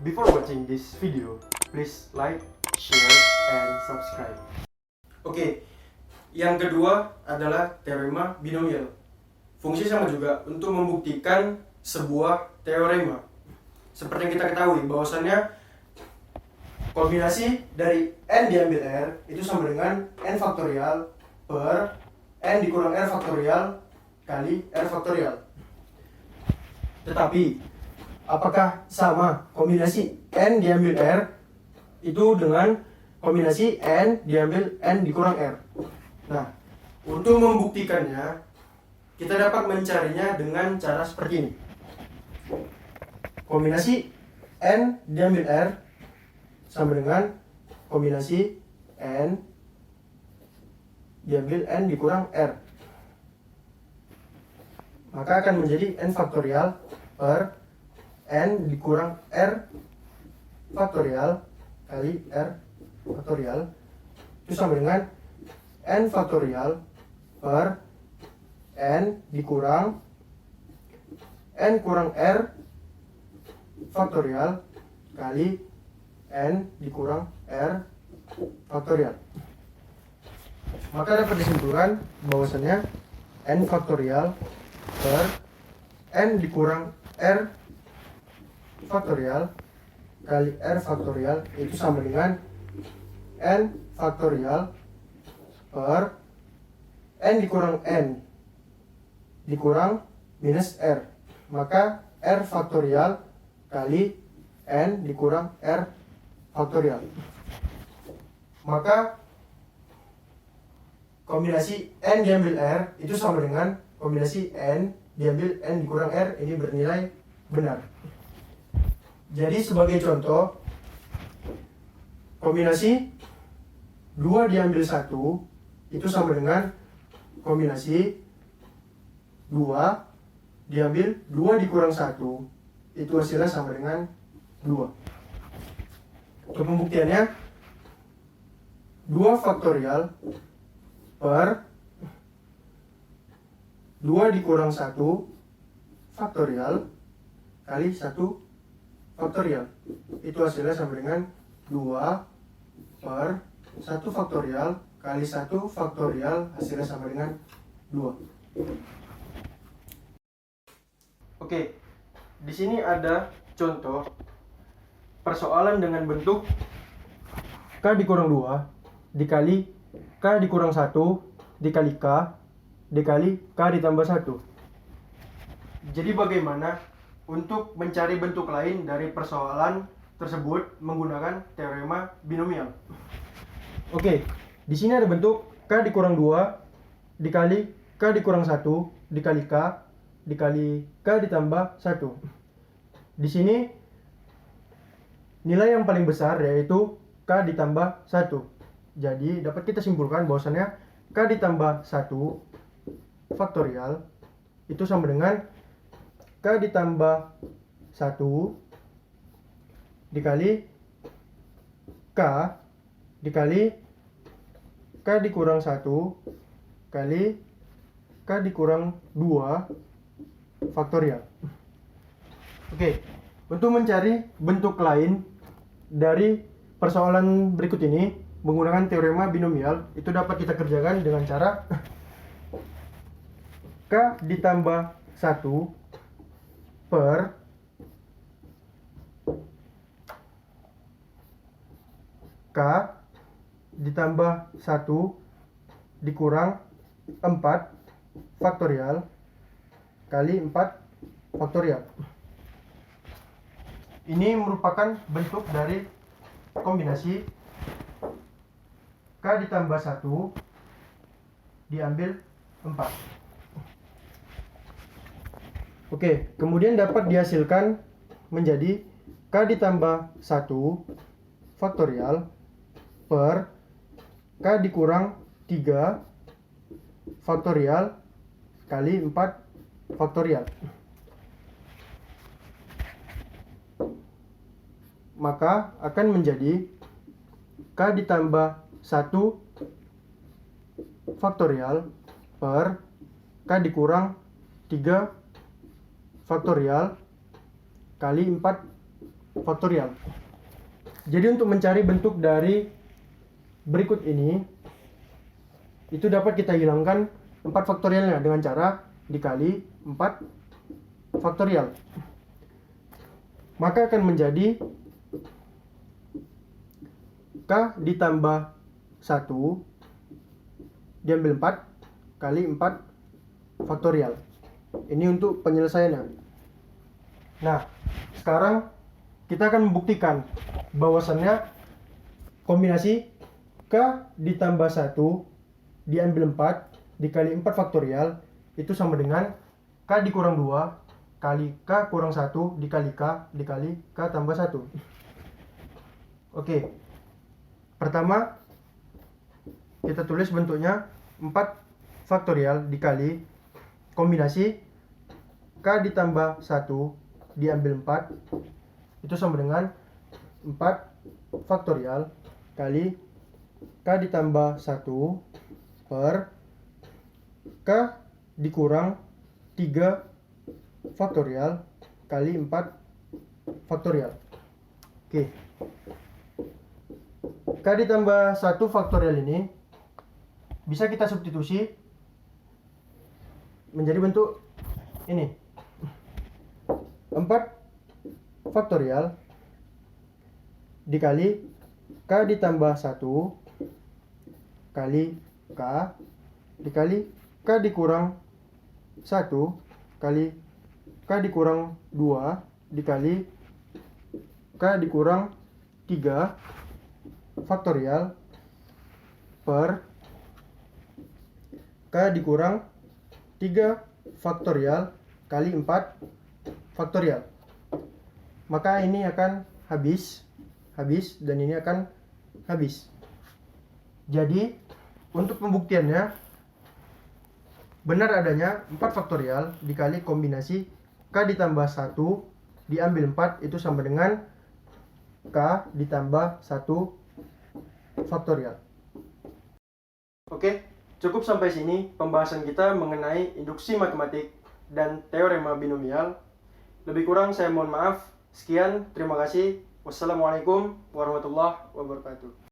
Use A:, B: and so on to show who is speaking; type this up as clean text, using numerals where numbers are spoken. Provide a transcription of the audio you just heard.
A: Before watching this video, please like, share, and subscribe. Oke, yang kedua adalah teorema binomial. Fungsi sama juga untuk membuktikan sebuah teorema. Seperti yang kita ketahui bahwasannya kombinasi dari n diambil r itu sama dengan n faktorial per n dikurang r faktorial kali r faktorial. Tetapi apakah sama kombinasi n diambil r itu dengan kombinasi n diambil n dikurang r? Nah, untuk membuktikannya kita dapat mencarinya dengan cara seperti ini. Kombinasi n diambil r sama dengan kombinasi n diambil n dikurang r. Maka akan menjadi n faktorial per n dikurang r faktorial kali r faktorial itu sama dengan n faktorial per n dikurang n kurang r faktorial kali n dikurang r faktorial. Maka dapat disimpulkan bahwasannya n faktorial per n dikurang r faktorial kali r faktorial itu sama dengan n faktorial per n dikurang n dikurang minus r. Maka r faktorial kali n dikurang r faktorial. Maka kombinasi n diambil r itu sama dengan kombinasi n diambil n dikurang r ini bernilai benar. Jadi sebagai contoh, kombinasi 2 diambil 1 itu sama dengan kombinasi 2 diambil 2 dikurang 1 itu hasilnya sama dengan 2. Untuk pembuktiannya 2 faktorial per 2 dikurang 1 faktorial kali 1 faktorial itu hasilnya sama dengan 2 per 1 faktorial kali 1 faktorial hasilnya sama dengan 2. Oke, di sini ada contoh persoalan dengan bentuk k dikurang 2 dikali k dikurang 1 dikali k dikali k ditambah 1. Jadi bagaimana untuk mencari bentuk lain dari persoalan tersebut menggunakan teorema binomial? Oke, di sini ada bentuk k dikurang 2 dikali k dikurang 1 dikali k dikali k ditambah 1. Di sini nilai yang paling besar yaitu k ditambah 1. Jadi dapat kita simpulkan bahwasannya k ditambah 1 faktorial itu sama dengan k ditambah 1 dikali k dikali k dikurang 1 kali k dikurang 2 faktorial. Oke, untuk mencari bentuk lain dari persoalan berikut ini menggunakan teorema binomial itu dapat kita kerjakan dengan cara k ditambah 1 per k ditambah 1 dikurang 4 faktorial kali 4 faktorial. Ini merupakan bentuk dari kombinasi k ditambah 1 diambil 4. Oke, kemudian dapat dihasilkan menjadi k ditambah 1 faktorial per k dikurang 3 faktorial kali 4 faktorial. Maka akan menjadi k ditambah 1 faktorial per k dikurang 3 faktorial kali 4 faktorial. Jadi untuk mencari bentuk dari berikut ini, itu dapat kita hilangkan 4 faktorialnya dengan cara dikali 4 faktorial. Maka akan menjadi K ditambah 1 diambil 4 kali 4 faktorial. Ini untuk penyelesaiannya. Nah, sekarang kita akan membuktikan bahwasannya kombinasi K ditambah 1 diambil 4 dikali 4 faktorial itu sama dengan K dikurang 2 kali K kurang 1 dikali K tambah 1. Oke. Pertama, kita tulis bentuknya 4 faktorial dikali kombinasi K ditambah 1 diambil 4 itu sama dengan 4 faktorial kali K ditambah 1 per K dikurang 3 faktorial kali 4 faktorial. Oke. K ditambah 1 faktorial ini bisa kita substitusi menjadi bentuk ini. 4 faktorial dikali K ditambah 1 kali K dikali K dikurang 1 kali K dikurang 2 dikali K dikurang 3 faktorial per K dikurang 3 faktorial kali 4 faktorial. Maka ini akan habis dan ini akan habis. Jadi untuk pembuktiannya benar adanya 4 faktorial dikali kombinasi K ditambah 1 diambil 4 itu sama dengan K ditambah 1 faktorial. Oke, cukup sampai sini pembahasan kita mengenai induksi matematik dan teorema binomial. Lebih kurang saya mohon maaf. Sekian, terima kasih. Wassalamualaikum warahmatullahi wabarakatuh.